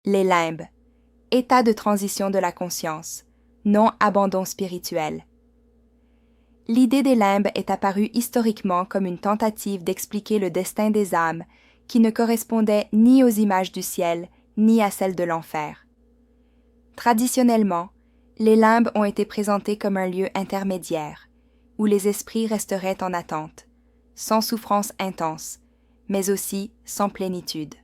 Les limbes, état de transition de la conscience, non abandon spirituel. L'idée des limbes est apparue historiquement comme une tentative d'expliquer le destin des âmes qui ne correspondait ni aux images du ciel ni à celles de l'enfer. Traditionnellement, les limbes ont été présentées comme un lieu intermédiaire, où les esprits resteraient en attente, sans souffrance intense, mais aussi sans plénitude.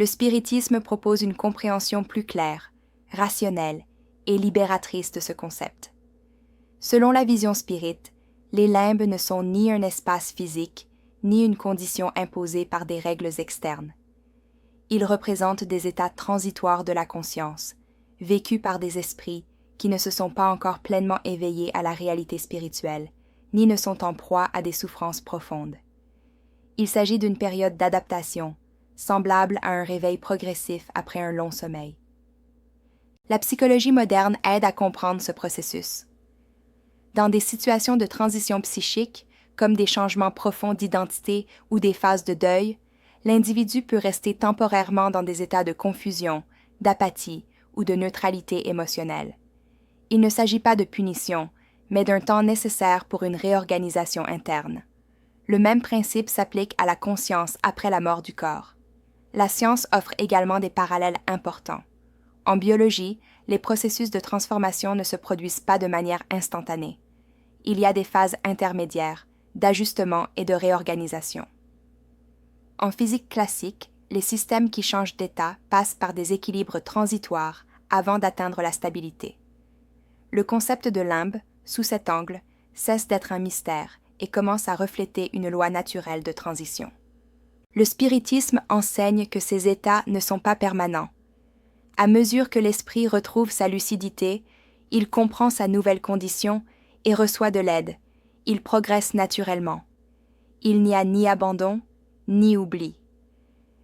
Le spiritisme propose une compréhension plus claire, rationnelle et libératrice de ce concept. Selon la vision spirite, les limbes ne sont ni un espace physique, ni une condition imposée par des règles externes. Ils représentent des états transitoires de la conscience, vécus par des esprits qui ne se sont pas encore pleinement éveillés à la réalité spirituelle, ni ne sont en proie à des souffrances profondes. Il s'agit d'une période d'adaptation, semblable à un réveil progressif après un long sommeil. La psychologie moderne aide à comprendre ce processus. Dans des situations de transition psychique, comme des changements profonds d'identité ou des phases de deuil, l'individu peut rester temporairement dans des états de confusion, d'apathie ou de neutralité émotionnelle. Il ne s'agit pas de punition, mais d'un temps nécessaire pour une réorganisation interne. Le même principe s'applique à la conscience après la mort du corps. La science offre également des parallèles importants. En biologie, les processus de transformation ne se produisent pas de manière instantanée. Il y a des phases intermédiaires, d'ajustement et de réorganisation. En physique classique, les systèmes qui changent d'état passent par des équilibres transitoires avant d'atteindre la stabilité. Le concept de limbe, sous cet angle, cesse d'être un mystère et commence à refléter une loi naturelle de transition. Le spiritisme enseigne que ces états ne sont pas permanents. À mesure que l'esprit retrouve sa lucidité, il comprend sa nouvelle condition et reçoit de l'aide. Il progresse naturellement. Il n'y a ni abandon, ni oubli.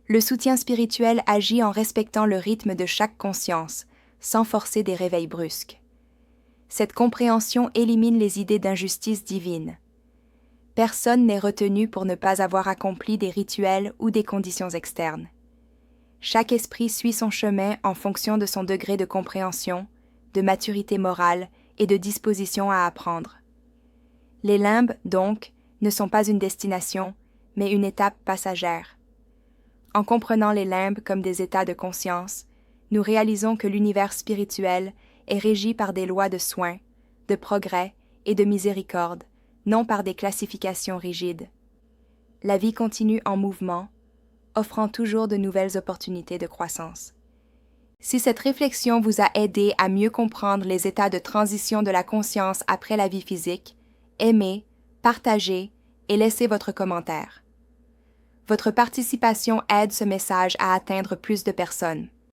Le soutien spirituel agit en respectant le rythme de chaque conscience, sans forcer des réveils brusques. Cette compréhension élimine les idées d'injustice divine. Personne n'est retenu pour ne pas avoir accompli des rituels ou des conditions externes. Chaque esprit suit son chemin en fonction de son degré de compréhension, de maturité morale et de disposition à apprendre. Les limbes, donc, ne sont pas une destination, mais une étape passagère. En comprenant les limbes comme des états de conscience, nous réalisons que l'univers spirituel est régi par des lois de soin, de progrès et de miséricorde, non par des classifications rigides. La vie continue en mouvement, offrant toujours de nouvelles opportunités de croissance. Si cette réflexion vous a aidé à mieux comprendre les états de transition de la conscience après la vie physique, aimez, partagez et laissez votre commentaire. Votre participation aide ce message à atteindre plus de personnes.